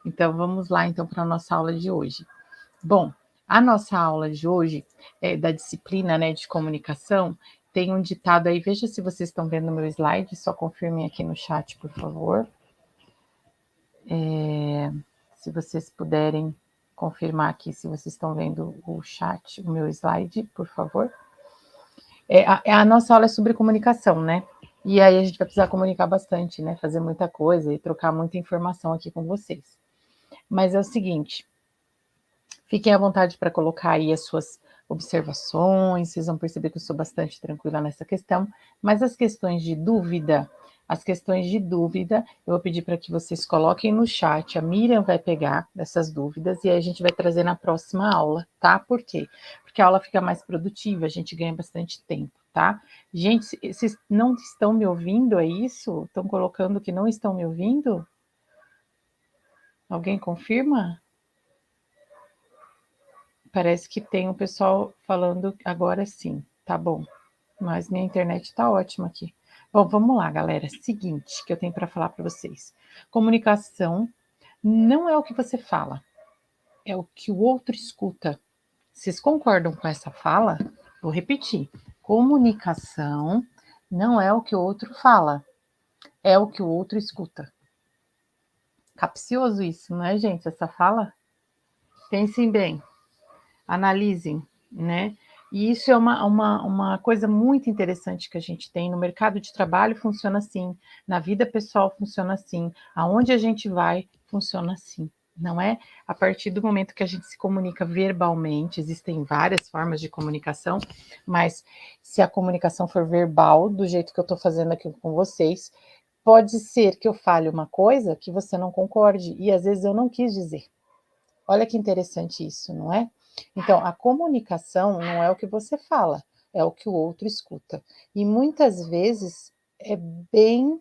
Então, vamos lá, então, para a nossa aula de hoje. Bom, a nossa aula de hoje, da disciplina, né, de comunicação, tem um ditado aí, veja se vocês estão vendo o meu slide, só confirmem aqui no chat, por favor. Se vocês puderem confirmar aqui, se vocês estão vendo o chat, o meu slide, por favor. A nossa aula é sobre comunicação, né? E aí a gente vai precisar comunicar bastante, né? Fazer muita coisa e trocar muita informação aqui com vocês. Mas é o seguinte, fiquem à vontade para colocar aí as suas observações, vocês vão perceber que eu sou bastante tranquila nessa questão, mas as questões de dúvida, eu vou pedir para que vocês coloquem no chat, a Miriam vai pegar essas dúvidas e aí a gente vai trazer na próxima aula, tá? Por quê? Porque a aula fica mais produtiva, a gente ganha bastante tempo, tá? Gente, vocês não estão me ouvindo, é isso? Estão colocando que não estão me ouvindo? Alguém confirma? Parece que tem um pessoal falando agora sim, tá bom. Mas minha internet tá ótima aqui. Bom, vamos lá, galera. Seguinte que eu tenho para falar para vocês. Comunicação não é o que você fala, é o que o outro escuta. Vocês concordam com essa fala? Vou repetir. Comunicação não é o que o outro fala, é o que o outro escuta. Capcioso isso, não é, gente? Essa fala? Pensem bem. Analisem, né? E isso é uma coisa muito interessante que a gente tem. No mercado de trabalho funciona assim, na vida pessoal funciona assim, aonde a gente vai funciona assim, não é? A partir do momento que a gente se comunica verbalmente, existem várias formas de comunicação, mas se a comunicação for verbal, do jeito que eu estou fazendo aqui com vocês, pode ser que eu fale uma coisa que você não concorde, e às vezes eu não quis dizer. Olha que interessante isso, não é? Então, a comunicação não é o que você fala, é o que o outro escuta. E muitas vezes é bem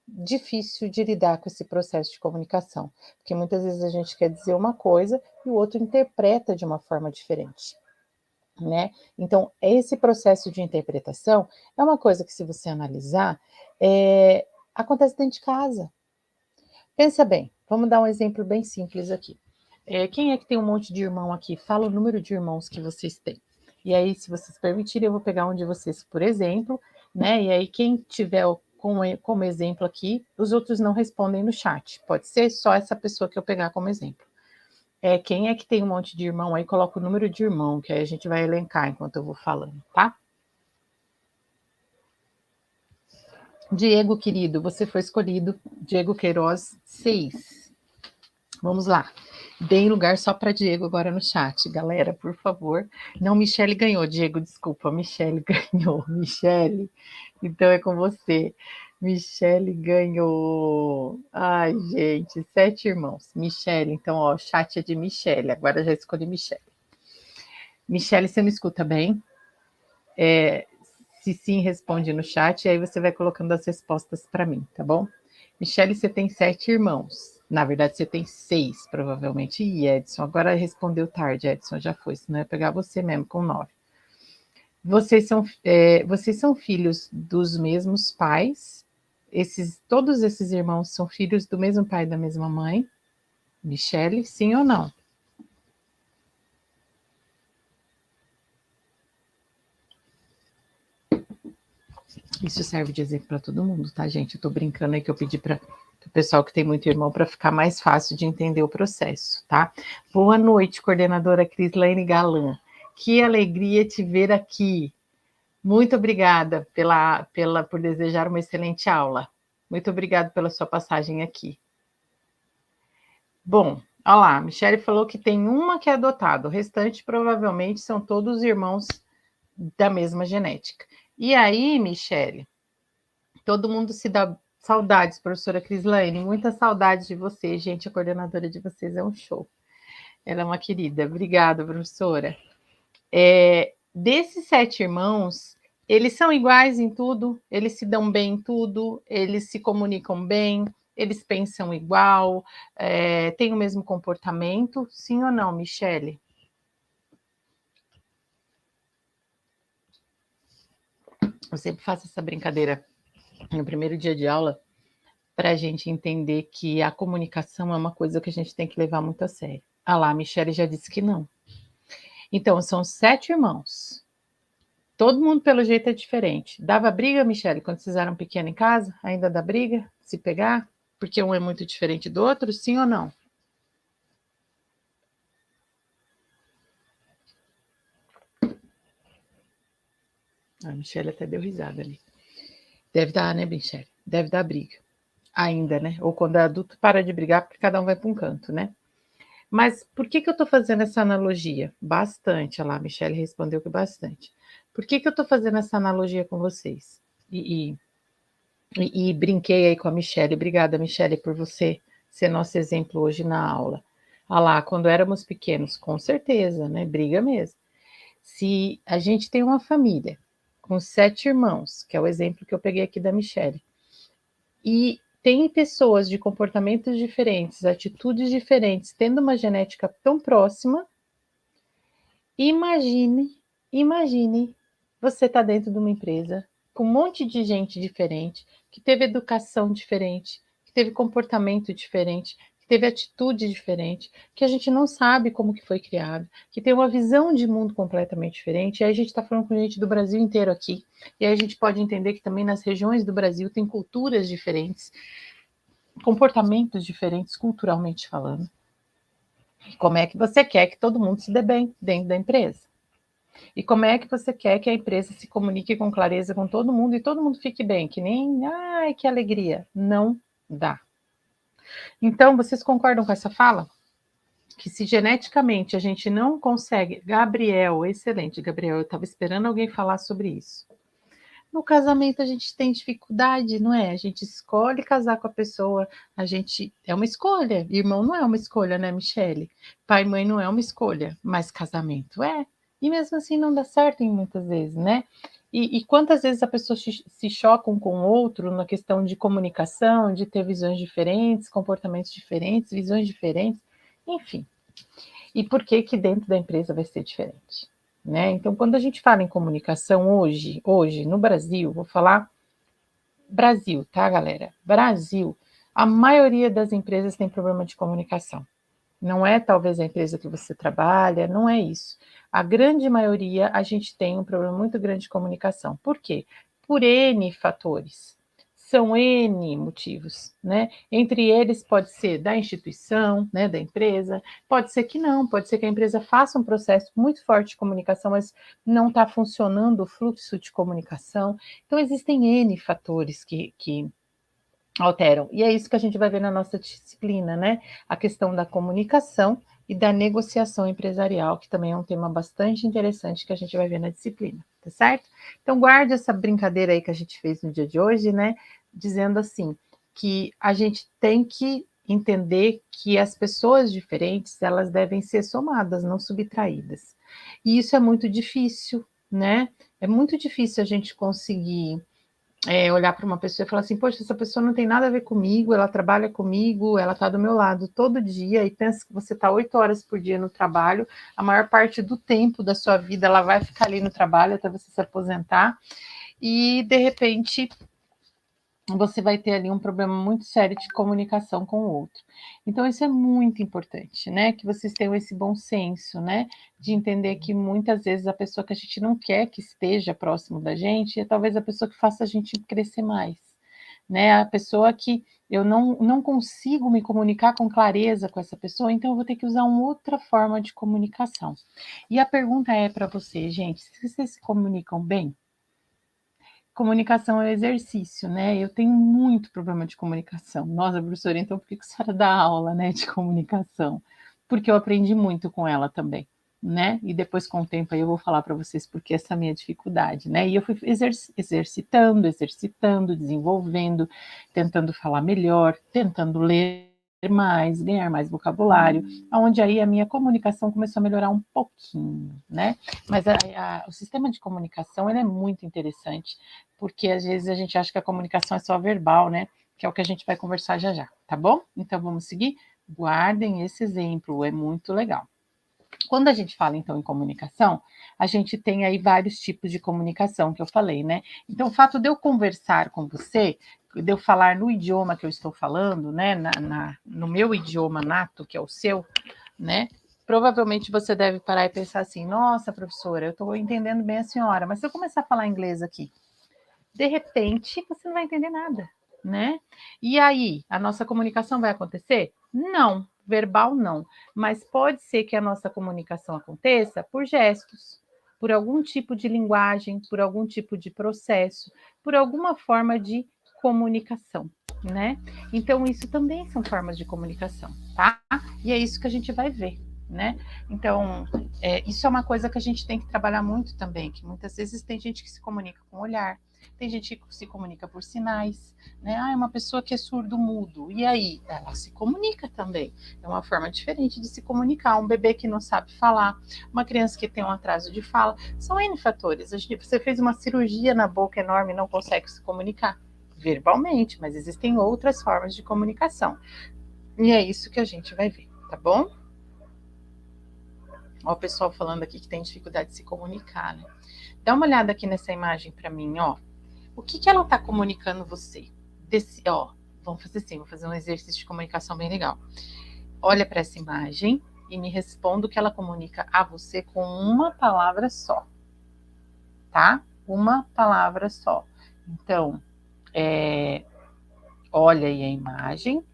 difícil de lidar com esse processo de comunicação, porque muitas vezes a gente quer dizer uma coisa e o outro interpreta de uma forma diferente, né? Então, esse processo de interpretação é uma coisa que, se você analisar, acontece dentro de casa. Pensa bem, vamos dar um exemplo bem simples aqui. Quem é que tem um monte de irmão aqui? Fala o número de irmãos que vocês têm. E aí, se vocês permitirem, eu vou pegar um de vocês, por exemplo, né? E aí, quem tiver como exemplo aqui, os outros não respondem no chat. Pode ser só essa pessoa que eu pegar como exemplo. Quem é que tem um monte de irmão aí? Coloca o número de irmão, que aí a gente vai elencar enquanto eu vou falando, tá? Diego, querido, você foi escolhido. Diego Queiroz, 6. Vamos lá. Deem lugar só para Diego agora no chat, galera, por favor. Não, Michele ganhou, Diego, desculpa, Michele ganhou. Michele, então é com você. Michele ganhou. Ai, gente, 7 irmãos. Michele, então, ó, o chat é de Michele. Agora já escolhi Michele. Michele, você me escuta bem? Se sim, responde no chat, e aí você vai colocando as respostas para mim, tá bom? Michele, você tem 7 irmãos. Na verdade, você tem 6, provavelmente. E Edson, agora respondeu tarde, Edson, já foi, senão eu ia pegar você mesmo com 9. Vocês são filhos dos mesmos pais? Todos esses irmãos são filhos do mesmo pai e da mesma mãe? Michele, sim ou não? Isso serve de exemplo para todo mundo, tá, gente? Eu tô brincando aí que eu pedi para o pessoal que tem muito irmão para ficar mais fácil de entender o processo, tá? Boa noite, coordenadora Crislaine Galan. Que alegria te ver aqui. Muito obrigada por desejar uma excelente aula. Muito obrigada pela sua passagem aqui. Bom, olha lá, a Michele falou que tem uma que é adotada, o restante provavelmente são todos irmãos da mesma genética. E aí, Michele, todo mundo se dá saudades, professora Crislaine, muita saudade de você, gente, a coordenadora de vocês é um show. Ela é uma querida. Obrigada, professora. Desses 7 irmãos, eles são iguais em tudo, eles se dão bem em tudo, eles se comunicam bem, eles pensam igual, têm o mesmo comportamento, sim ou não, Michele? Eu sempre faço essa brincadeira no primeiro dia de aula, para a gente entender que a comunicação é uma coisa que a gente tem que levar muito a sério. Ah lá, a Michelle já disse que não. Então, são 7 irmãos. Todo mundo, pelo jeito, é diferente. Dava briga, Michelle, quando vocês eram pequenos em casa? Ainda dá briga? Se pegar? Porque um é muito diferente do outro, sim ou não? A Michelle até deu risada ali. Deve dar, né, Michelle? Deve dar briga. Ainda, né? Ou quando é adulto, para de brigar, porque cada um vai para um canto, né? Mas por que eu estou fazendo essa analogia? Bastante, olha lá, a Michelle respondeu que bastante. Por que eu estou fazendo essa analogia com vocês? E brinquei aí com a Michelle. Obrigada, Michelle, por você ser nosso exemplo hoje na aula. Ah lá, quando éramos pequenos, com certeza, né? Briga mesmo. Se a gente tem uma família com 7 irmãos, que é o exemplo que eu peguei aqui da Michelle, e tem pessoas de comportamentos diferentes, atitudes diferentes, tendo uma genética tão próxima, imagine você tá dentro de uma empresa com um monte de gente diferente, que teve educação diferente, que teve comportamento diferente, que teve atitude diferente, que a gente não sabe como que foi criado, que tem uma visão de mundo completamente diferente. E aí a gente está falando com gente do Brasil inteiro aqui. E aí a gente pode entender que também nas regiões do Brasil tem culturas diferentes, comportamentos diferentes, culturalmente falando. E como é que você quer que todo mundo se dê bem dentro da empresa? E como é que você quer que a empresa se comunique com clareza com todo mundo e todo mundo fique bem? Que nem, ai, que alegria. Não dá. Então, vocês concordam com essa fala? Que se geneticamente a gente não consegue. Gabriel, excelente, Gabriel, eu estava esperando alguém falar sobre isso. No casamento a gente tem dificuldade, não é? A gente escolhe casar com a pessoa, a gente é uma escolha. Irmão não é uma escolha, né, Michele? Pai e mãe não é uma escolha, mas casamento é. E mesmo assim não dá certo em muitas vezes, né? E quantas vezes a pessoa se choca um com o outro na questão de comunicação, de ter visões diferentes, comportamentos diferentes, visões diferentes, enfim. E por que que dentro da empresa vai ser diferente? Né? Então, quando a gente fala em comunicação hoje no Brasil, vou falar Brasil, tá, galera? Brasil, a maioria das empresas tem problema de comunicação. Não é talvez a empresa que você trabalha, não é isso. A grande maioria a gente tem um problema muito grande de comunicação. Por quê? Por N fatores. São N motivos, né? Entre eles pode ser da instituição, né, da empresa, pode ser que não, pode ser que a empresa faça um processo muito forte de comunicação, mas não está funcionando o fluxo de comunicação. Então, existem N fatores que alteram. E é isso que a gente vai ver na nossa disciplina, né? A questão da comunicação e da negociação empresarial, que também é um tema bastante interessante que a gente vai ver na disciplina, tá certo? Então, guarde essa brincadeira aí que a gente fez no dia de hoje, né? Dizendo assim, que a gente tem que entender que as pessoas diferentes, elas devem ser somadas, não subtraídas. E isso é muito difícil, né? É muito difícil a gente conseguir olhar para uma pessoa e falar assim, poxa, essa pessoa não tem nada a ver comigo, ela trabalha comigo, ela está do meu lado todo dia, e pensa que você está 8 horas por dia no trabalho, a maior parte do tempo da sua vida ela vai ficar ali no trabalho até você se aposentar, e de repente você vai ter ali um problema muito sério de comunicação com o outro. Então, isso é muito importante, né? Que vocês tenham esse bom senso, né? De entender que muitas vezes a pessoa que a gente não quer que esteja próximo da gente é talvez a pessoa que faça a gente crescer mais, né? A pessoa que eu não consigo me comunicar com clareza com essa pessoa, então eu vou ter que usar uma outra forma de comunicação. E a pergunta é para você, gente, se vocês se comunicam bem? Comunicação é um exercício, né? Eu tenho muito problema de comunicação. Nossa, professora, então por que a senhora dá aula, né, de comunicação? Porque eu aprendi muito com ela também, né? E depois, com o tempo, aí eu vou falar para vocês porque essa é a minha dificuldade, né? E eu fui exercitando, desenvolvendo, tentando falar melhor, tentando ler mais, ganhar mais vocabulário, onde aí a minha comunicação começou a melhorar um pouquinho, né? Mas o sistema de comunicação ele é muito interessante, porque às vezes a gente acha que a comunicação é só verbal, né? Que é o que a gente vai conversar já já, tá bom? Então vamos seguir? Guardem esse exemplo, é muito legal. Quando a gente fala, então, em comunicação, a gente tem aí vários tipos de comunicação que eu falei, né? Então, o fato de eu conversar com você de eu falar no idioma que eu estou falando, né, no meu idioma nato, que é o seu, né, provavelmente você deve parar e pensar assim, nossa, professora, eu estou entendendo bem a senhora, mas se eu começar a falar inglês aqui, de repente, você não vai entender nada, né? E aí, a nossa comunicação vai acontecer? Não, verbal não, mas pode ser que a nossa comunicação aconteça por gestos, por algum tipo de linguagem, por algum tipo de processo, por alguma forma de comunicação, né? Então, isso também são formas de comunicação, tá? E é isso que a gente vai ver, né? Então, isso é uma coisa que a gente tem que trabalhar muito também, que muitas vezes tem gente que se comunica com o olhar, tem gente que se comunica por sinais, né? Ah, é uma pessoa que é surdo-mudo. E aí? Ela se comunica também. É uma forma diferente de se comunicar. Um bebê que não sabe falar, uma criança que tem um atraso de fala. São N fatores. Você fez uma cirurgia na boca enorme e não consegue se comunicar verbalmente, mas existem outras formas de comunicação. E é isso que a gente vai ver, tá bom? Ó, o pessoal falando aqui que tem dificuldade de se comunicar, né? Dá uma olhada aqui nessa imagem para mim, ó. O que ela está comunicando você? Vamos fazer assim, vou fazer um exercício de comunicação bem legal. Olha para essa imagem e me responda o que ela comunica a você com uma palavra só, tá? Uma palavra só. Então, olha aí a imagem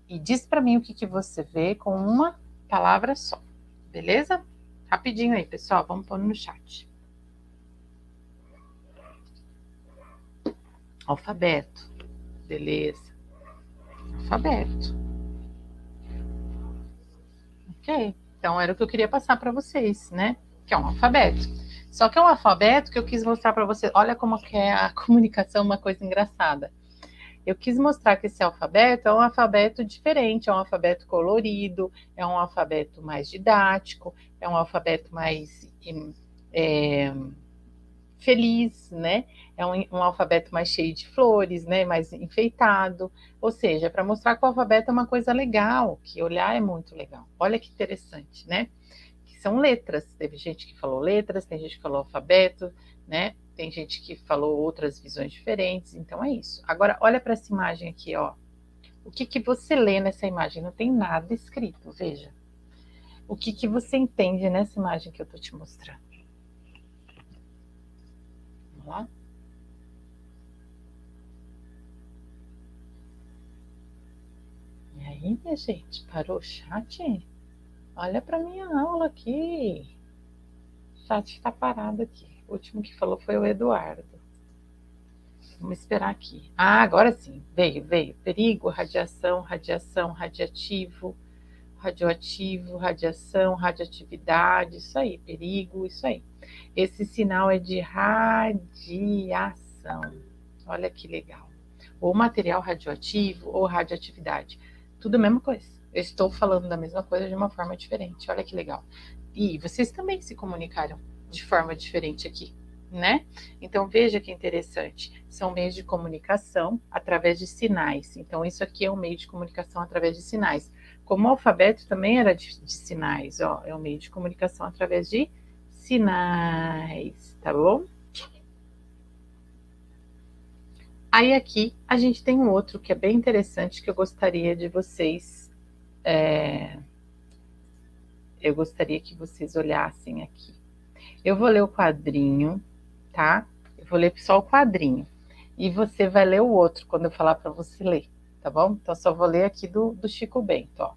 e diz para mim o que você vê com uma palavra só, beleza? Rapidinho aí, pessoal, vamos pôr no chat. Alfabeto, beleza. Alfabeto. Ok, então era o que eu queria passar para vocês, né? Que é um alfabeto. Só que é um alfabeto que eu quis mostrar para vocês. Olha como que é a comunicação, uma coisa engraçada. Eu quis mostrar que esse alfabeto é um alfabeto diferente, é um alfabeto colorido, é um alfabeto mais didático, é um alfabeto mais feliz, né? É um alfabeto mais cheio de flores, né? Mais enfeitado. Ou seja, para mostrar que o alfabeto é uma coisa legal, que olhar é muito legal. Olha que interessante, né? Que são letras. Teve gente que falou letras, tem gente que falou alfabeto, né? Tem gente que falou outras visões diferentes. Então é isso. Agora, olha para essa imagem aqui, ó. O que você lê nessa imagem? Não tem nada escrito, veja. O que você entende nessa imagem que eu estou te mostrando? Vamos lá? E aí, minha gente, parou o chat? Olha para minha aula aqui. O chat está parado aqui. O último que falou foi o Eduardo. Vamos esperar aqui. Ah, agora sim. Veio. Perigo, radiação, radiação, radiativo, radioativo, radiação, radioatividade. Isso aí, perigo, isso aí. Esse sinal é de radiação. Olha que legal. Ou material radioativo ou radioatividade. Tudo a mesma coisa. Eu estou falando da mesma coisa de uma forma diferente. Olha que legal. E vocês também se comunicaram de forma diferente aqui, né? Então veja que interessante. São meios de comunicação através de sinais. Então isso aqui é um meio de comunicação através de sinais. Como o alfabeto também era de sinais, ó, é um meio de comunicação através de sinais, tá bom? Aí aqui a gente tem um outro que é bem interessante que eu gostaria de vocês, eu gostaria que vocês olhassem aqui. Eu vou ler o quadrinho, tá? Eu vou ler só o quadrinho. E você vai ler o outro quando eu falar para você ler, tá bom? Então só vou ler aqui do Chico Bento, ó.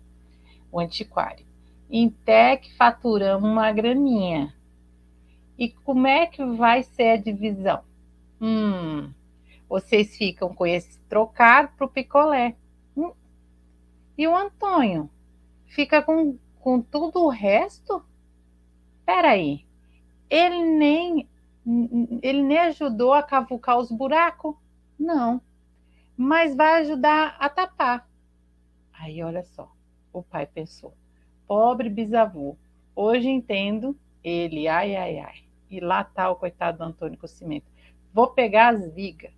O Antiquário. Em Tec faturamos uma graninha. E como é que vai ser a divisão? Vocês ficam com esse trocar pro picolé. E o Antônio fica com tudo o resto? Peraí, ele nem, ele nem ajudou a cavucar os buracos? Não, mas vai ajudar a tapar. Aí olha só, o pai pensou, pobre bisavô, hoje entendo ele, ai, ai, ai. E lá tá o coitado do Antônio com o cimento. Vou pegar as vigas.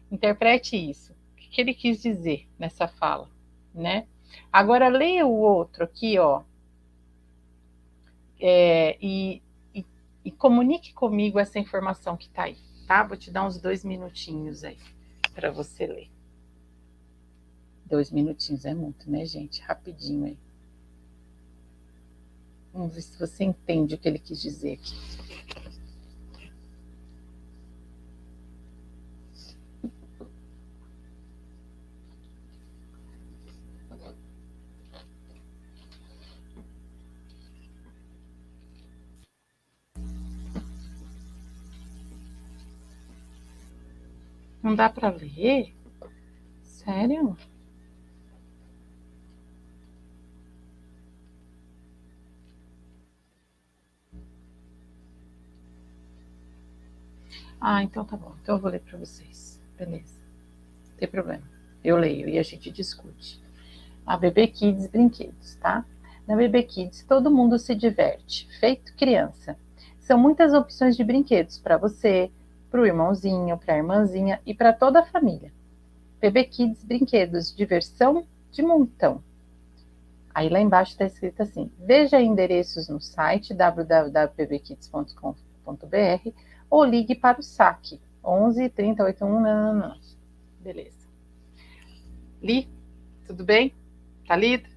Interprete isso. O que ele quis dizer nessa fala, né? Agora leia o outro aqui, ó, e comunique comigo essa informação que está aí, tá? Vou te dar uns 2 minutinhos aí. para você ler. 2 minutinhos é muito, né, gente? Rapidinho aí. Vamos ver se você entende o que ele quis dizer aqui. Não dá para ler? Sério? Ah, então tá bom. Então eu vou ler para vocês. Beleza. Não tem problema. Eu leio e a gente discute. A BB Kids Brinquedos, tá? Na BB Kids todo mundo se diverte, feito criança. São muitas opções de brinquedos para você, para o irmãozinho, para a irmãzinha e para toda a família. BB Kids Brinquedos, diversão de montão. Aí lá embaixo está escrito assim: veja endereços no site www.bbkids.com.br ou ligue para o saque 11 30 81. Não. Beleza. Li? Tudo bem? Tá lido?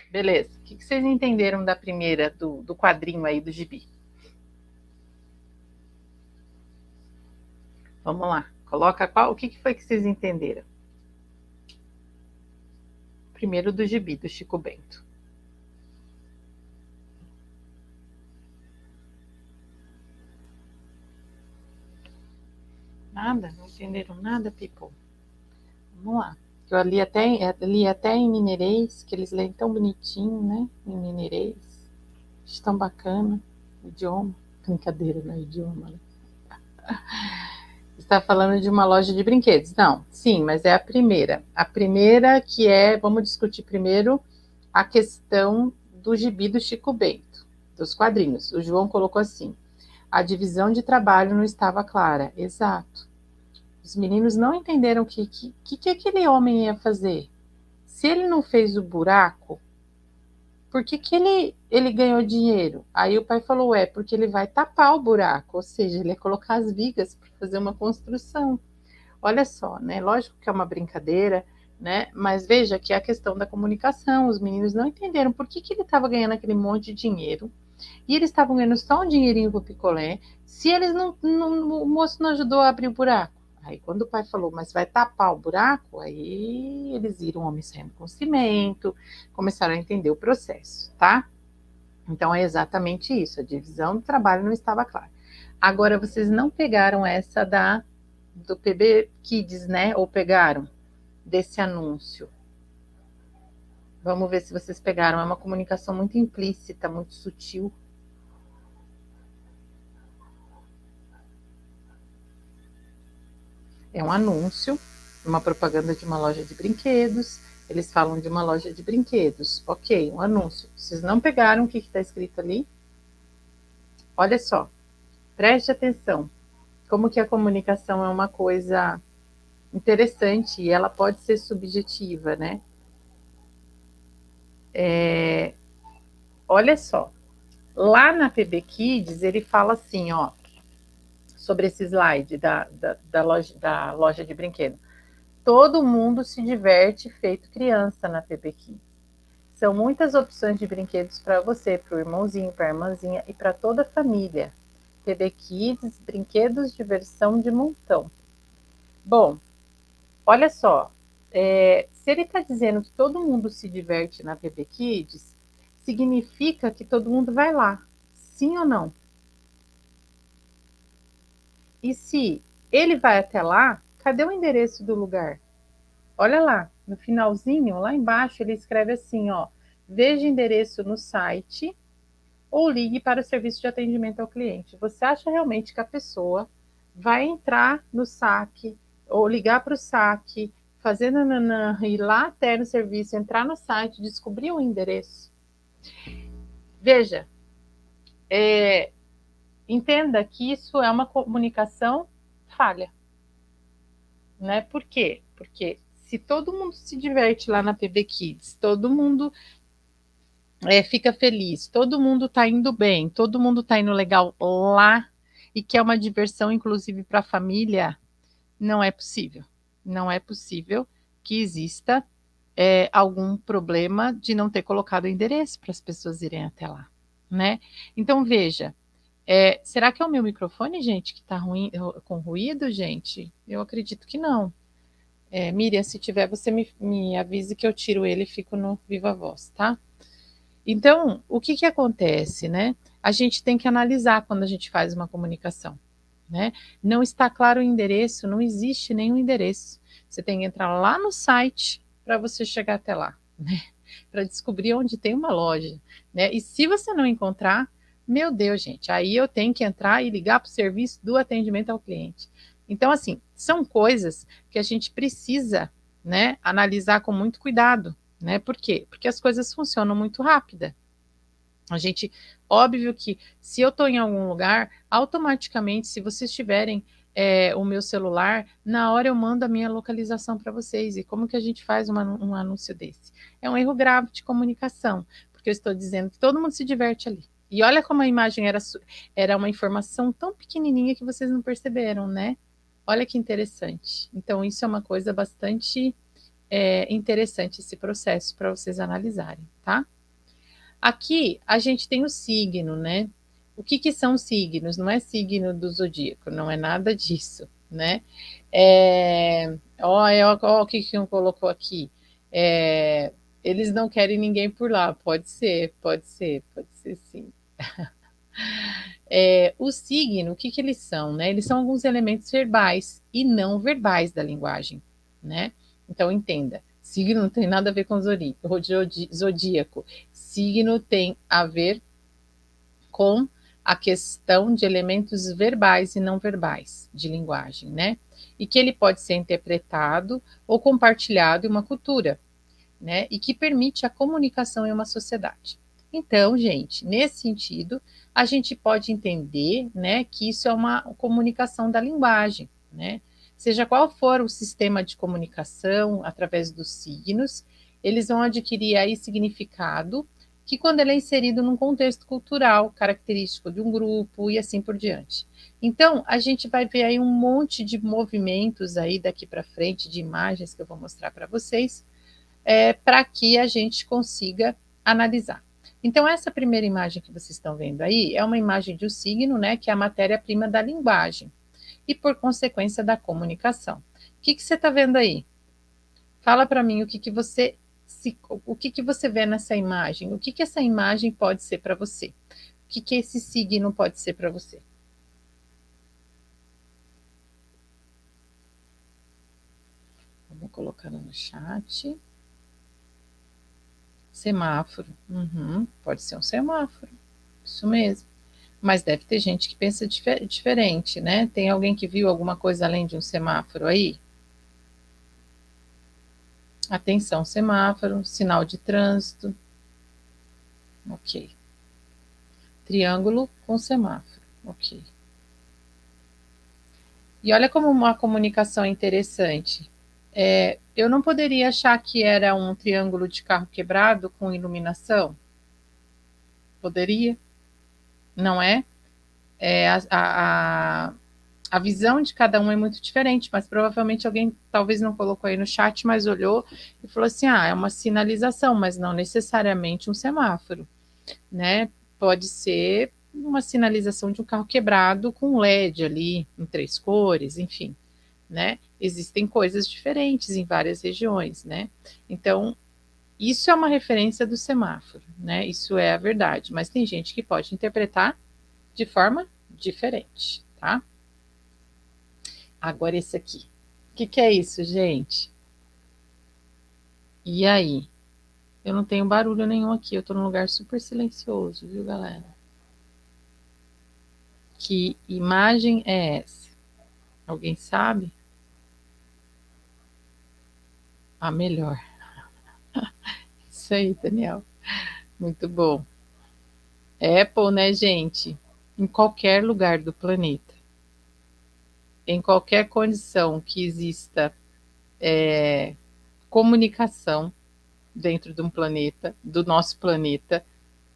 Beleza. O que vocês entenderam da primeira, do quadrinho aí do gibi? Vamos lá. Coloca qual. O que foi que vocês entenderam? Primeiro do gibi, do Chico Bento. Nada? Não entenderam nada, people? Vamos lá. Eu li até em mineirês, que eles leem tão bonitinho, né? Em mineirês. Acho tão bacana. Idioma. Brincadeira, não é idioma, né? Está falando de uma loja de brinquedos. Não, sim, mas é a primeira. A primeira que é, vamos discutir primeiro a questão do gibi do Chico Bento, dos quadrinhos. O João colocou assim: a divisão de trabalho não estava clara. Exato. Os meninos não entenderam o que aquele homem ia fazer. Se ele não fez o buraco, por que ele ganhou dinheiro? Aí o pai falou, porque ele vai tapar o buraco, ou seja, ele ia colocar as vigas para fazer uma construção. Olha só, né? Lógico que é uma brincadeira, né? Mas veja que é a questão da comunicação. Os meninos não entenderam por que ele estava ganhando aquele monte de dinheiro e eles estavam ganhando só um dinheirinho pro picolé, se eles o moço não ajudou a abrir o buraco. Aí quando o pai falou, mas vai tapar o buraco, aí eles viram o homem saindo com cimento, começaram a entender o processo, tá? Então é exatamente isso, a divisão do trabalho não estava clara. Agora vocês não pegaram essa do PB Kids, né? Ou pegaram desse anúncio? Vamos ver se vocês pegaram. É uma comunicação muito implícita, muito sutil. É um anúncio, uma propaganda de uma loja de brinquedos. Eles falam de uma loja de brinquedos. Ok, um anúncio. Vocês não pegaram o que está escrito ali? Olha só, preste atenção. Como que a comunicação é uma coisa interessante e ela pode ser subjetiva, né? Olha só, lá na PB Kids ele fala assim, ó, sobre esse slide da loja de brinquedo. Todo mundo se diverte feito criança na PB Kids. São muitas opções de brinquedos para você, para o irmãozinho, para a irmãzinha e para toda a família. PB Kids, brinquedos, diversão de montão. Bom, olha só, se ele está dizendo que todo mundo se diverte na PB Kids, significa que todo mundo vai lá, sim ou não? E se ele vai até lá, cadê o endereço do lugar? Olha lá, no finalzinho, lá embaixo, ele escreve assim, ó, veja endereço no site ou ligue para o serviço de atendimento ao cliente. Você acha realmente que a pessoa vai entrar no saque ou ligar para o saque, fazer nananã, ir lá até no serviço, entrar no site, descobrir o endereço? Veja, entenda que isso é uma comunicação falha, né? Por quê? Porque se todo mundo se diverte lá na PB Kids, todo mundo fica feliz, todo mundo está indo bem, todo mundo está indo legal lá e que é uma diversão, inclusive, para a família, não é possível. não é possível que exista algum problema de não ter colocado o endereço para as pessoas irem até lá, né? Então, veja, será que é o meu microfone, gente, que está com ruído, gente? Eu acredito que não. Miriam, se tiver, você me avise que eu tiro ele e fico no Viva Voz, tá? Então, o que que acontece, né? A gente tem que analisar quando a gente faz uma comunicação, né? Não está claro o endereço, não existe nenhum endereço. Você tem que entrar lá no site para você chegar até lá, né? Para descobrir onde tem uma loja, né? E se você não encontrar, meu Deus, gente, aí eu tenho que entrar e ligar para o serviço do atendimento ao cliente. Então, assim, são coisas que a gente precisa, né, analisar com muito cuidado, né? Por quê? Porque as coisas funcionam muito rápida. A gente, óbvio que se eu estou em algum lugar, automaticamente, se vocês tiverem o meu celular, na hora eu mando a minha localização para vocês. E como que a gente faz um anúncio desse? É um erro grave de comunicação, porque eu estou dizendo que todo mundo se diverte ali. E olha como a imagem era uma informação tão pequenininha que vocês não perceberam, né? Olha que interessante. Então, isso é uma coisa bastante interessante, esse processo, para vocês analisarem, tá? Aqui a gente tem o signo, né? O que que são signos? Não é signo do zodíaco, não é nada disso, né? Ó, o que que um colocou aqui. Eles não querem ninguém por lá. Pode ser sim. O signo, o que que eles são, né? Eles são alguns elementos verbais e não verbais da linguagem, né? Então entenda, signo não tem nada a ver com zodíaco. Signo tem a ver com a questão de elementos verbais e não verbais de linguagem, né? E que ele pode ser interpretado ou compartilhado em uma cultura, né? E que permite a comunicação em uma sociedade. Então, gente, nesse sentido, a gente pode entender, né, que isso é uma comunicação da linguagem, né? Seja qual for o sistema de comunicação através dos signos, eles vão adquirir aí significado que quando ele é inserido num contexto cultural característico de um grupo e assim por diante. Então, a gente vai ver aí um monte de movimentos aí daqui para frente, de imagens que eu vou mostrar para vocês, para que a gente consiga analisar. Então, essa primeira imagem que vocês estão vendo aí é uma imagem de um signo, né, que é a matéria-prima da linguagem e, por consequência, da comunicação. O que você está vendo aí? Fala para mim o que que você vê nessa imagem? O que que essa imagem pode ser para você? O que que esse signo pode ser para você? Vamos colocando no chat. Semáforo. Uhum, pode ser um semáforo. Isso mesmo. Mas deve ter gente que pensa diferente, né? Tem alguém que viu alguma coisa além de um semáforo aí? Atenção, semáforo, sinal de trânsito. Ok. Triângulo com semáforo. Ok. E olha como uma comunicação interessante. Eu não poderia achar que era um triângulo de carro quebrado com iluminação? Poderia, não é? A visão de cada um é muito diferente, mas provavelmente alguém talvez não colocou aí no chat, mas olhou e falou assim: ah, é uma sinalização, mas não necessariamente um semáforo, né? Pode ser uma sinalização de um carro quebrado com LED ali, em 3 cores, enfim, né? Existem coisas diferentes em várias regiões, né? Então, isso é uma referência do semáforo, né? Isso é a verdade, mas tem gente que pode interpretar de forma diferente, tá? Agora esse aqui. O que é isso, gente? E aí? Eu não tenho barulho nenhum aqui, eu tô num lugar super silencioso, viu, galera? Que imagem é essa? Alguém sabe? A melhor. Isso aí, Daniel. Muito bom. Apple, né, gente? Em qualquer lugar do planeta, em qualquer condição que exista comunicação dentro de um planeta, do nosso planeta,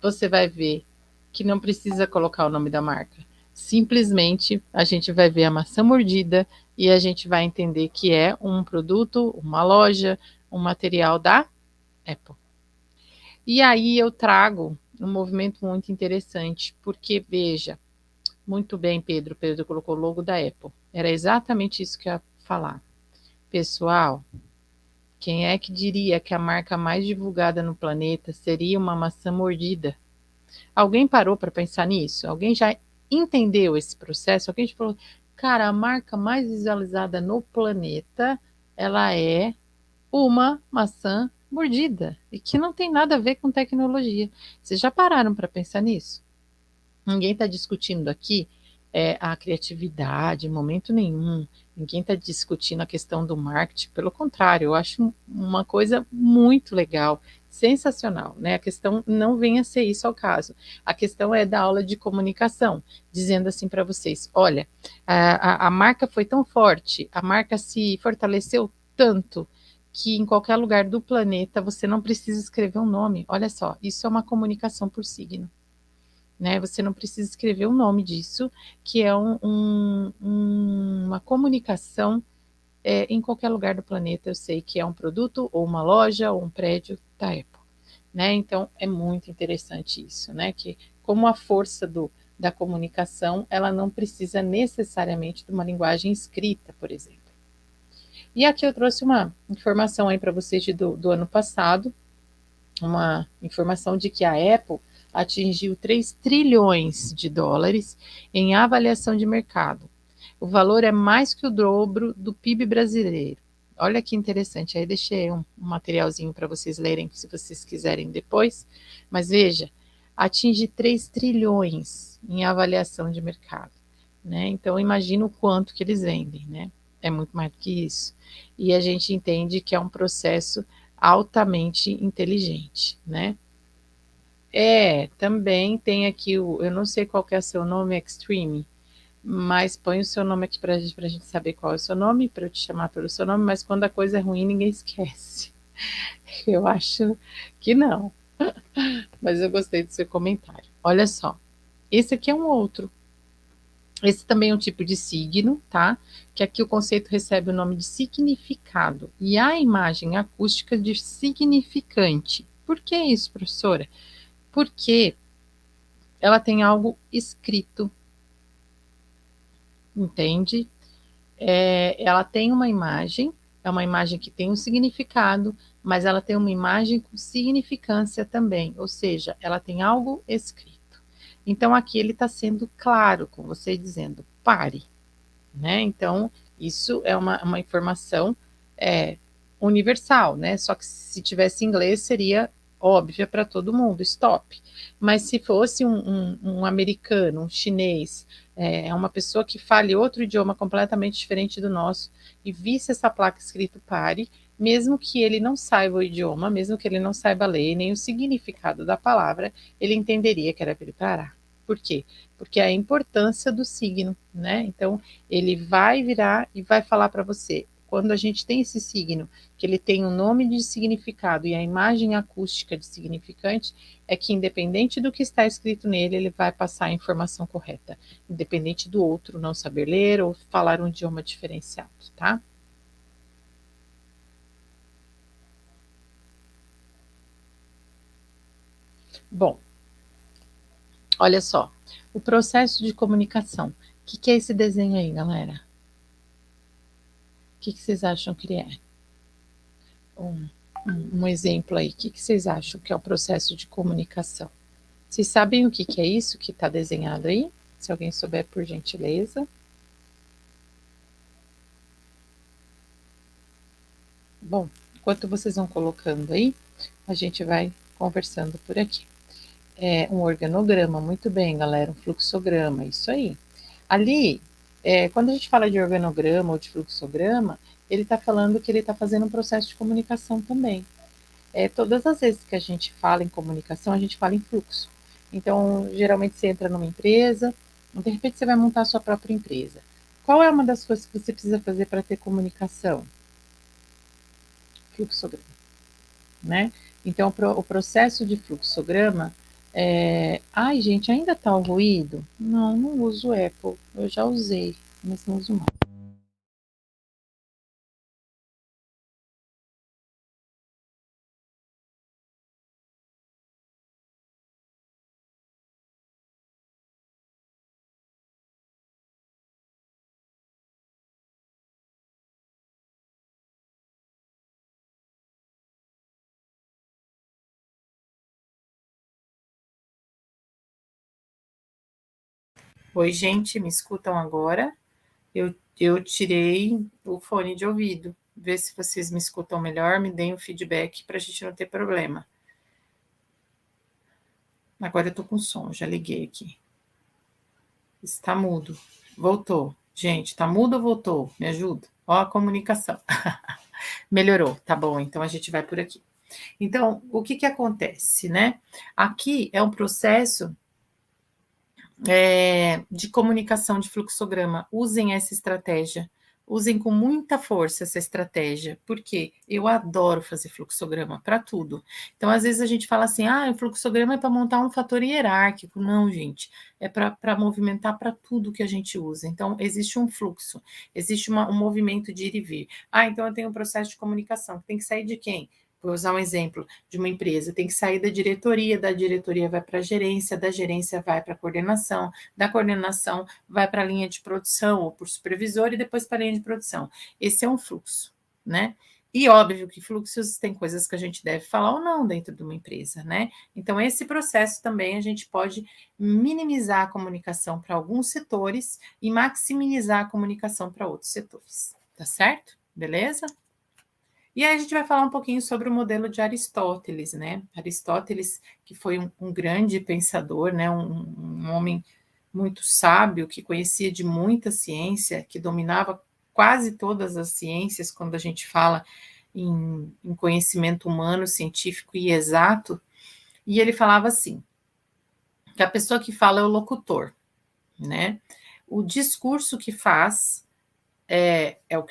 você vai ver que não precisa colocar o nome da marca. Simplesmente a gente vai ver a maçã mordida e a gente vai entender que é um produto, uma loja, um material da Apple. E aí eu trago um movimento muito interessante, porque veja, muito bem, Pedro colocou o logo da Apple. Era exatamente isso que eu ia falar. Pessoal, quem é que diria que a marca mais divulgada no planeta seria uma maçã mordida? Alguém parou para pensar nisso? Alguém já entendeu esse processo? Alguém já falou, cara, a marca mais visualizada no planeta, ela é uma maçã mordida e que não tem nada a ver com tecnologia. Vocês já pararam para pensar nisso? Ninguém está discutindo aqui a criatividade, em momento nenhum. Ninguém está discutindo a questão do marketing. Pelo contrário, eu acho uma coisa muito legal, sensacional, né? A questão não vem a ser isso ao caso. A questão é da aula de comunicação, dizendo assim para vocês: olha, a marca foi tão forte, a marca se fortaleceu tanto que em qualquer lugar do planeta você não precisa escrever um nome. Olha só, isso é uma comunicação por signo. Né? Você não precisa escrever o nome disso, que é uma comunicação em qualquer lugar do planeta. Eu sei que é um produto, ou uma loja, ou um prédio da Apple. Né? Então, é muito interessante isso, né? Que como a força da comunicação, ela não precisa necessariamente de uma linguagem escrita, por exemplo. E aqui eu trouxe uma informação aí para vocês do ano passado, uma informação de que a Apple atingiu 3 trilhões de dólares em avaliação de mercado. O valor é mais que o dobro do PIB brasileiro. Olha que interessante. Aí deixei um materialzinho para vocês lerem, se vocês quiserem depois. Mas veja, atinge 3 trilhões em avaliação de mercado. Né? Então, imagina o quanto que eles vendem. Né? É muito mais do que isso. E a gente entende que é um processo altamente inteligente, né? Também tem aqui eu não sei qual que é o seu nome, Extreme, mas põe o seu nome aqui pra gente saber qual é o seu nome, para eu te chamar pelo seu nome, mas quando a coisa é ruim, ninguém esquece. Eu acho que não, mas eu gostei do seu comentário. Olha só, esse aqui é um outro. Esse também é um tipo de signo, tá? Que aqui o conceito recebe o nome de significado e a imagem acústica de significante. Por que isso, professora? Porque ela tem algo escrito, entende? Ela tem uma imagem, é uma imagem que tem um significado, mas ela tem uma imagem com significância também, ou seja, ela tem algo escrito. Então aqui ele está sendo claro com você dizendo pare, né? Então isso é uma informação universal, né? Só que se tivesse inglês seria óbvia para todo mundo, stop. Mas se fosse um americano, um chinês, uma pessoa que fale outro idioma completamente diferente do nosso e visse essa placa escrito pare, mesmo que ele não saiba o idioma, mesmo que ele não saiba ler nem o significado da palavra, ele entenderia que era para ele parar. Por quê? Porque é a importância do signo, né? Então, ele vai virar e vai falar para você. Quando a gente tem esse signo, que ele tem um nome de significado e a imagem acústica de significante, é que independente do que está escrito nele, ele vai passar a informação correta, independente do outro não saber ler ou falar um idioma diferenciado, tá? Bom, olha só, o processo de comunicação. O que é esse desenho aí, galera? O que vocês acham que ele é? Um exemplo aí. O que vocês acham que é o processo de comunicação? Vocês sabem o que é isso que está desenhado aí? Se alguém souber, por gentileza. Bom, enquanto vocês vão colocando aí, a gente vai conversando por aqui. É um organograma, muito bem, galera, um fluxograma, isso aí. Ali, quando a gente fala de organograma ou de fluxograma, ele está falando que ele está fazendo um processo de comunicação também. Todas as vezes que a gente fala em comunicação, a gente fala em fluxo. Então, geralmente você entra numa empresa, de repente você vai montar a sua própria empresa. Qual é uma das coisas que você precisa fazer para ter comunicação? Fluxograma, né? Então, o processo de fluxograma Ai, gente, ainda tá o ruído? Não, não uso Apple. Eu já usei, mas não uso mais. Oi, gente, me escutam agora? Eu tirei o fone de ouvido. Vê se vocês me escutam melhor, me deem o feedback para a gente não ter problema. Agora eu tô com som, já liguei aqui. Está mudo. Voltou. Gente, tá mudo ou voltou? Me ajuda? Ó a comunicação. Melhorou, tá bom, então a gente vai por aqui. Então, o que acontece, né? Aqui é um processo de comunicação de fluxograma. Usem essa estratégia. Usem com muita força essa estratégia, porque eu adoro fazer fluxograma para tudo. Então, às vezes a gente fala assim: o fluxograma é para montar um fator hierárquico. Não, gente, é para movimentar para tudo que a gente usa. Então, existe um fluxo, existe um movimento de ir e vir. Então eu tenho um processo de comunicação que tem que sair de quem? Vou usar um exemplo de uma empresa, tem que sair da diretoria vai para a gerência, da gerência vai para a coordenação, da coordenação vai para a linha de produção ou por supervisor e depois para a linha de produção. Esse é um fluxo, né? E óbvio que fluxos tem coisas que a gente deve falar ou não dentro de uma empresa, né? Então, esse processo também a gente pode minimizar a comunicação para alguns setores e maximizar a comunicação para outros setores, tá certo? Beleza? E aí a gente vai falar um pouquinho sobre o modelo de Aristóteles, né? Aristóteles, que foi um grande pensador, né? Um homem muito sábio, que conhecia de muita ciência, que dominava quase todas as ciências quando a gente fala em conhecimento humano, científico e exato. E ele falava assim, que a pessoa que fala é o locutor, né? O discurso que faz é o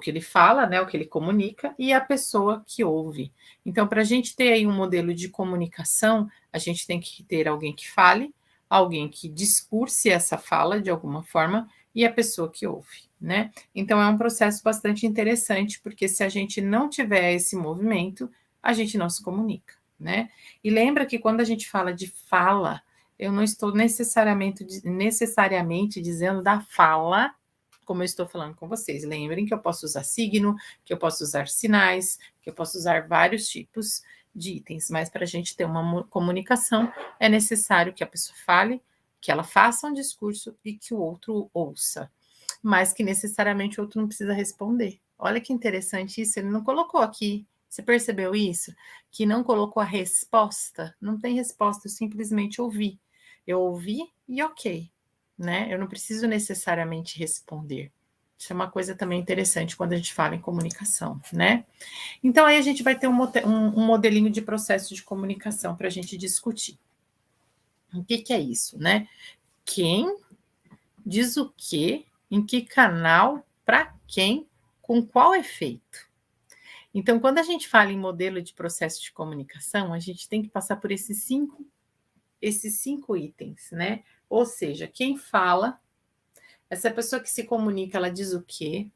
que ele fala, né, o que ele comunica, e a pessoa que ouve. Então, para a gente ter aí um modelo de comunicação, a gente tem que ter alguém que fale, alguém que discurse essa fala de alguma forma, e a pessoa que ouve, né? Então, é um processo bastante interessante, porque se a gente não tiver esse movimento, a gente não se comunica, né? E lembra que quando a gente fala de fala, eu não estou necessariamente dizendo da fala como eu estou falando com vocês. Lembrem que eu posso usar signo, que eu posso usar sinais, que eu posso usar vários tipos de itens, mas para a gente ter uma comunicação é necessário que a pessoa fale, que ela faça um discurso e que o outro ouça, mas que necessariamente o outro não precisa responder. Olha que interessante isso, ele não colocou aqui. Você percebeu isso? Que não colocou a resposta? Não tem resposta, eu simplesmente ouvi. Eu ouvi e ok, né? Eu não preciso necessariamente responder. Isso é uma coisa também interessante quando a gente fala em comunicação, né? Então, aí a gente vai ter um modelinho de processo de comunicação para a gente discutir. O que é isso, né? Quem diz o quê, em que canal, para quem, com qual efeito. Então, quando a gente fala em modelo de processo de comunicação, a gente tem que passar por esses cinco itens, né? Ou seja, quem fala, essa pessoa que se comunica, ela diz o quê?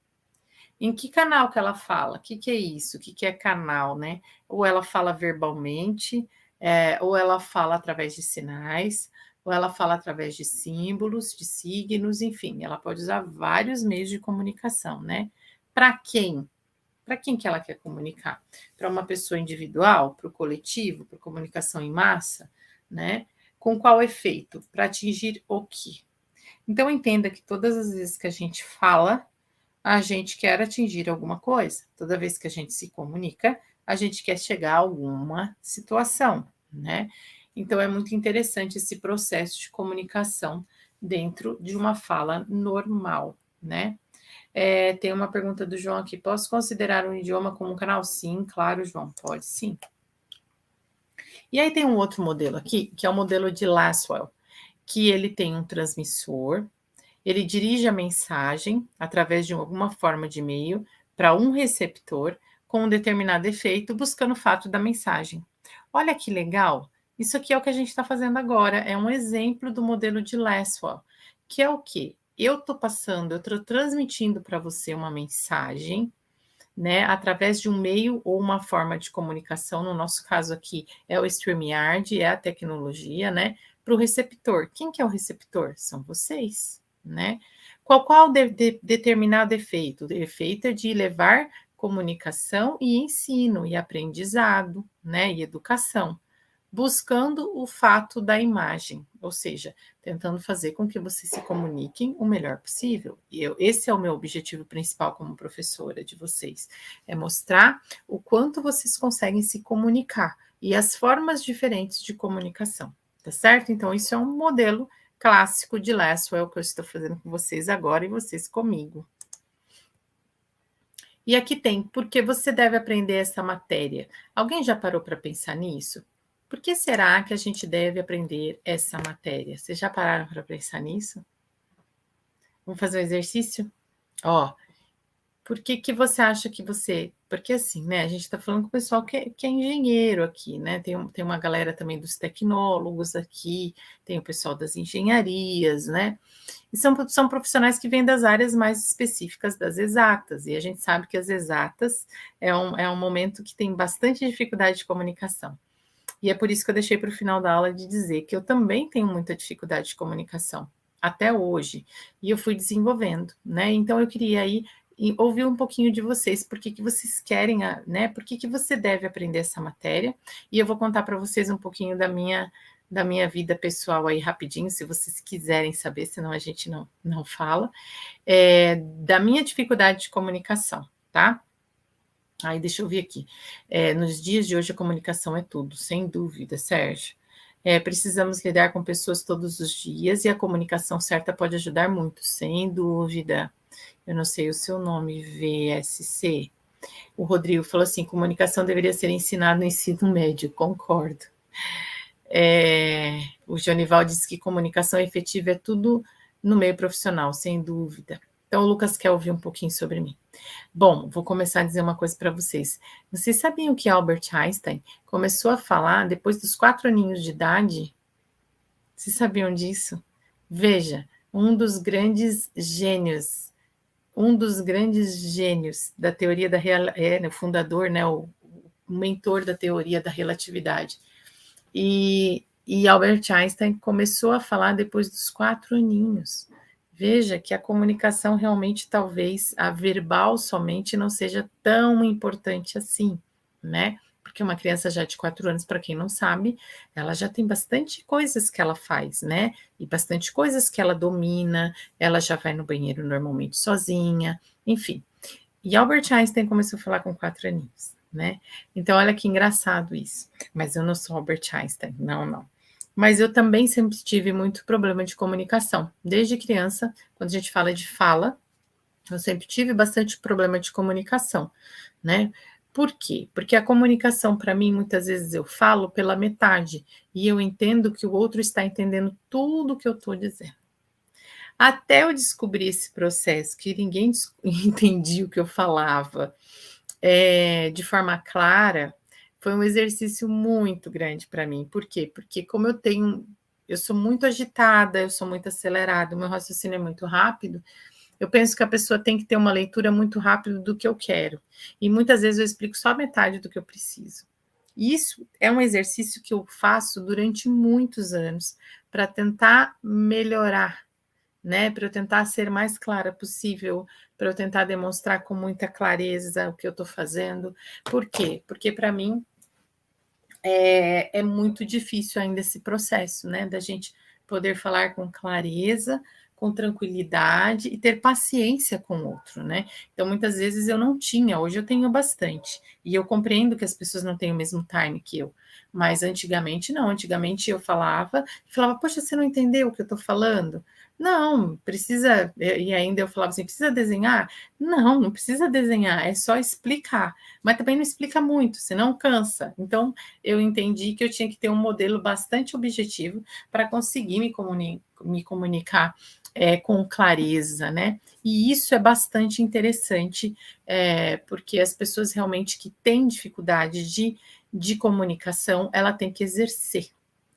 Em que canal que ela fala? O que é isso? O que é canal, né? Ou ela fala verbalmente, ou ela fala através de sinais, ou ela fala através de símbolos, de signos, enfim, ela pode usar vários meios de comunicação, né? Para quem? Para quem que ela quer comunicar? Para uma pessoa individual, para o coletivo, para comunicação em massa, né? Com qual efeito? Para atingir o quê? Então, entenda que todas as vezes que a gente fala, a gente quer atingir alguma coisa. Toda vez que a gente se comunica, a gente quer chegar a alguma situação, né? Então, é muito interessante esse processo de comunicação dentro de uma fala normal, né? Tem uma pergunta do João aqui: posso considerar um idioma como um canal? Sim, claro, João, pode sim. E aí tem um outro modelo aqui, que é o modelo de Lasswell, que ele tem um transmissor, ele dirige a mensagem através de alguma forma de e-mail para um receptor com um determinado efeito, buscando o fato da mensagem. Olha que legal! Isso aqui é o que a gente está fazendo agora, é um exemplo do modelo de Lasswell, que é o quê? Eu estou transmitindo para você uma mensagem, né, através de um meio ou uma forma de comunicação, no nosso caso aqui é o StreamYard, é a tecnologia, né, para o receptor. Quem que é o receptor? São vocês, né? Qual determinado efeito? O efeito é de levar comunicação e ensino, e aprendizado, né, e educação, buscando o fato da imagem, ou seja, tentando fazer com que vocês se comuniquem o melhor possível. Esse é o meu objetivo principal como professora de vocês, é mostrar o quanto vocês conseguem se comunicar e as formas diferentes de comunicação, tá certo? Então, isso é um modelo clássico de Lasswell que eu estou fazendo com vocês agora e vocês comigo. E aqui tem, por que você deve aprender essa matéria? Alguém já parou para pensar nisso? Por que será que a gente deve aprender essa matéria? Vocês já pararam para pensar nisso? Vamos fazer um exercício? Ó, por que você acha que você... Porque assim, né, a gente está falando com o pessoal que é engenheiro aqui, né? Tem uma galera também dos tecnólogos aqui, tem o pessoal das engenharias, né? E são profissionais que vêm das áreas mais específicas das exatas, e a gente sabe que as exatas é um momento que tem bastante dificuldade de comunicação. E é por isso que eu deixei para o final da aula de dizer que eu também tenho muita dificuldade de comunicação, até hoje, e eu fui desenvolvendo, né? Então eu queria aí ouvir um pouquinho de vocês, por que vocês querem, né? Por que você deve aprender essa matéria? E eu vou contar para vocês um pouquinho da minha vida pessoal aí rapidinho, se vocês quiserem saber, senão a gente não fala, da minha dificuldade de comunicação, tá? Aí deixa eu ver aqui. Nos dias de hoje a comunicação é tudo, sem dúvida, Sérgio. Precisamos lidar com pessoas todos os dias e a comunicação certa pode ajudar muito, sem dúvida. Eu não sei o seu nome, VSC. O Rodrigo falou assim, comunicação deveria ser ensinada no ensino médio, concordo. O Jonival disse que comunicação efetiva é tudo no meio profissional, sem dúvida. Então, o Lucas quer ouvir um pouquinho sobre mim. Bom, vou começar a dizer uma coisa para vocês. Vocês sabiam que Albert Einstein começou a falar depois dos 4 aninhos de idade? Vocês sabiam disso? Veja, um dos grandes gênios da teoria da o fundador, né, o mentor da teoria da relatividade. E Albert Einstein começou a falar depois dos 4 aninhos. Veja que a comunicação realmente, talvez, a verbal somente não seja tão importante assim, né? Porque uma criança já de 4 anos, para quem não sabe, ela já tem bastante coisas que ela faz, né? E bastante coisas que ela domina, ela já vai no banheiro normalmente sozinha, enfim. E Albert Einstein começou a falar com 4 aninhos, né? Então, olha que engraçado isso. Mas eu não sou Albert Einstein, não. Mas eu também sempre tive muito problema de comunicação. Desde criança, quando a gente fala de fala, eu sempre tive bastante problema de comunicação, né? Por quê? Porque a comunicação, para mim, muitas vezes eu falo pela metade e eu entendo que o outro está entendendo tudo o que eu estou dizendo. Até eu descobrir esse processo, que ninguém entendia o que eu falava de forma clara, foi um exercício muito grande para mim. Por quê? Porque como eu sou muito agitada, eu sou muito acelerada, o meu raciocínio é muito rápido, eu penso que a pessoa tem que ter uma leitura muito rápida do que eu quero. E muitas vezes eu explico só metade do que eu preciso. Isso é um exercício que eu faço durante muitos anos para tentar melhorar, né? Para eu tentar ser mais clara possível, para eu tentar demonstrar com muita clareza o que eu estou fazendo. Por quê? Porque para mim é muito difícil ainda esse processo, né? Da gente poder falar com clareza, com tranquilidade e ter paciência com o outro, né? Então, muitas vezes eu não tinha, hoje eu tenho bastante. E eu compreendo que as pessoas não têm o mesmo time que eu. Mas antigamente não, antigamente eu falava, poxa, você não entendeu o que eu estou falando? Não, precisa, e ainda eu falava assim, precisa desenhar? Não precisa desenhar, é só explicar. Mas também não explica muito, senão cansa. Então, eu entendi que eu tinha que ter um modelo bastante objetivo para conseguir me comunicar com clareza, né? E isso é bastante interessante, porque as pessoas realmente que têm dificuldade de comunicação, ela tem que exercer,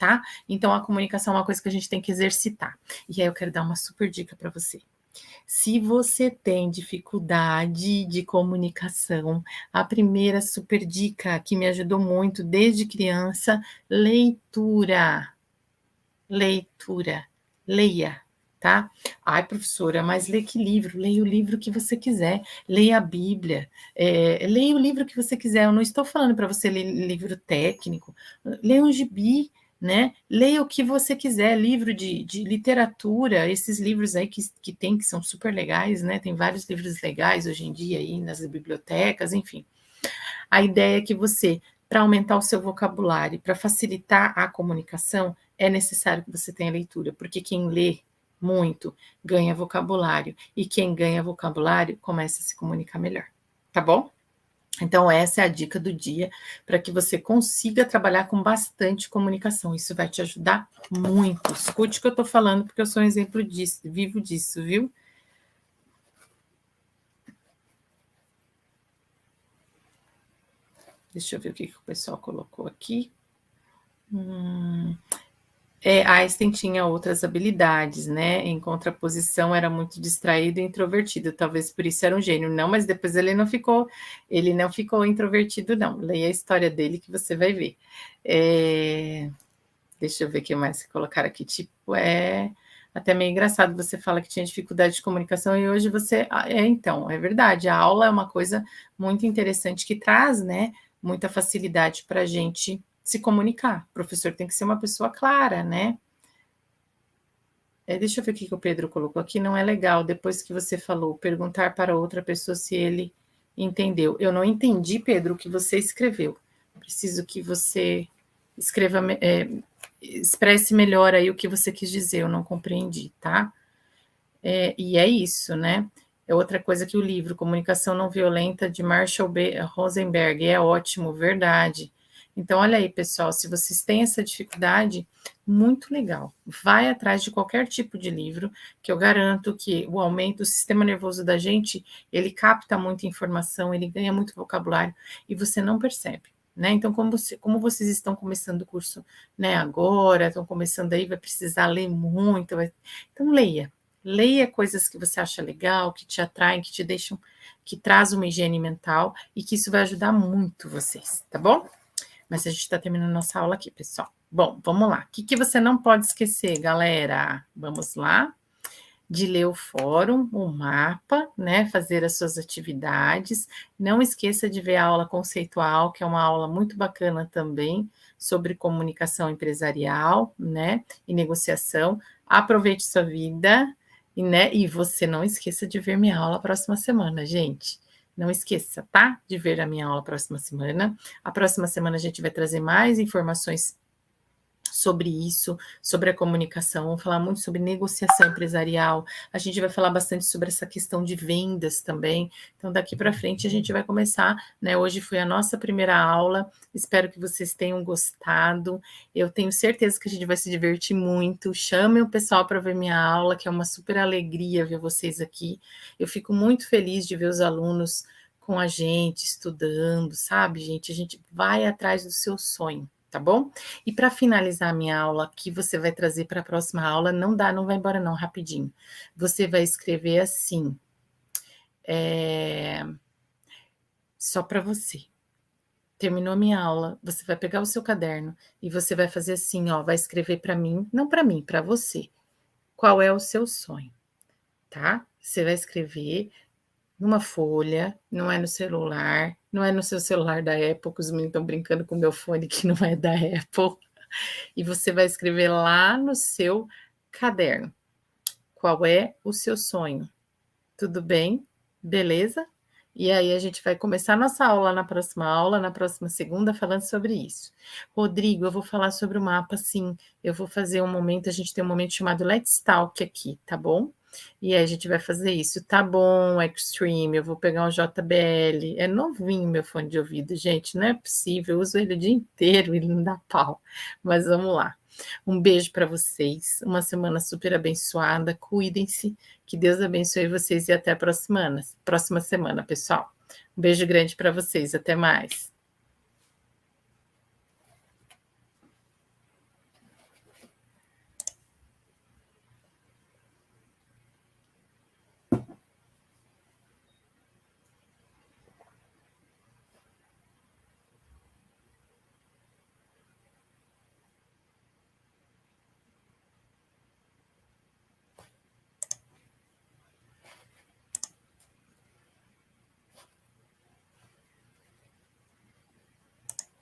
tá? Então, a comunicação é uma coisa que a gente tem que exercitar. E aí eu quero dar uma super dica para você. Se você tem dificuldade de comunicação, a primeira super dica que me ajudou muito desde criança, leitura. Leitura. Leia, tá? Ai, professora, mas lê que livro? Leia o livro que você quiser. Leia a Bíblia. Leia o livro que você quiser. Eu não estou falando para você ler livro técnico. Leia um gibi, né? Leia o que você quiser. Livro de literatura, esses livros aí que tem, que são super legais, né? Tem vários livros legais hoje em dia aí nas bibliotecas, enfim. A ideia é que você, para aumentar o seu vocabulário, para facilitar a comunicação, é necessário que você tenha leitura, porque quem lê muito ganha vocabulário, e quem ganha vocabulário começa a se comunicar melhor, tá bom? Então, essa é a dica do dia para que você consiga trabalhar com bastante comunicação. Isso vai te ajudar muito. Escute o que eu estou falando, porque eu sou um exemplo disso, vivo disso, viu? Deixa eu ver o que o pessoal colocou aqui. Einstein tinha outras habilidades, né? Em contraposição, era muito distraído e introvertido. Talvez por isso era um gênio. Não, mas depois ele não ficou introvertido, não. Leia a história dele que você vai ver. Deixa eu ver o que mais colocaram aqui. Tipo, até meio engraçado. Você fala que tinha dificuldade de comunicação e hoje você. Então, é verdade. A aula é uma coisa muito interessante que traz, né? Muita facilidade para a gente se comunicar. O professor tem que ser uma pessoa clara, né? Deixa eu ver o que o Pedro colocou aqui. Não é legal, depois que você falou, perguntar para outra pessoa se ele entendeu. Eu não entendi, Pedro, o que você escreveu. Preciso que você escreva, expresse melhor aí o que você quis dizer. Eu não compreendi, tá? E é isso, né? É outra coisa que o livro Comunicação Não Violenta, de Marshall B. Rosenberg, é ótimo, verdade. Então, olha aí, pessoal, se vocês têm essa dificuldade, muito legal. Vai atrás de qualquer tipo de livro, que eu garanto que o aumento do sistema nervoso da gente, ele capta muita informação, ele ganha muito vocabulário, e você não percebe, né? Então, como vocês estão começando o curso, né, agora, estão começando aí, vai precisar ler muito, então leia. Leia coisas que você acha legal, que te atraem, que te deixam, que traz uma higiene mental e que isso vai ajudar muito vocês, tá bom? Mas a gente está terminando nossa aula aqui, pessoal. Bom, vamos lá. O que você não pode esquecer, galera? Vamos lá. De ler o fórum, o mapa, né? Fazer as suas atividades. Não esqueça de ver a aula conceitual, que é uma aula muito bacana também, sobre comunicação empresarial, né? E negociação. Aproveite sua vida. E você não esqueça de ver minha aula próxima semana, gente. Não esqueça, tá? De ver a minha aula próxima semana. A próxima semana a gente vai trazer mais informações sobre isso, sobre a comunicação, vamos falar muito sobre negociação empresarial, a gente vai falar bastante sobre essa questão de vendas também, então daqui para frente a gente vai começar, né, hoje foi a nossa primeira aula, espero que vocês tenham gostado, eu tenho certeza que a gente vai se divertir muito, chamem o pessoal para ver minha aula, que é uma super alegria ver vocês aqui, eu fico muito feliz de ver os alunos com a gente, estudando, sabe, gente, a gente vai atrás do seu sonho, tá bom? E para finalizar a minha aula, que você vai trazer para a próxima aula, não vai embora não, rapidinho. Você vai escrever assim, só para você. Terminou a minha aula, você vai pegar o seu caderno e você vai fazer assim, ó, vai escrever para mim, não para mim, para você. Qual é o seu sonho, tá? Você vai escrever numa folha, não é no celular, não é no seu celular da Apple, que os meninos estão brincando com o meu fone que não é da Apple. E você vai escrever lá no seu caderno. Qual é o seu sonho? Tudo bem? Beleza? E aí a gente vai começar nossa aula, na próxima segunda, falando sobre isso. Rodrigo, eu vou falar sobre o mapa, sim. Eu vou fazer um momento, a gente tem um momento chamado Let's Talk aqui, tá bom? E aí a gente vai fazer isso. Tá bom, Extreme, eu vou pegar um JBL. É novinho meu fone de ouvido, gente, não é possível. Eu uso ele o dia inteiro, ele não dá pau. Mas vamos lá. Um beijo para vocês, uma semana super abençoada, cuidem-se, que Deus abençoe vocês e até a próxima semana, pessoal. Um beijo grande para vocês, até mais.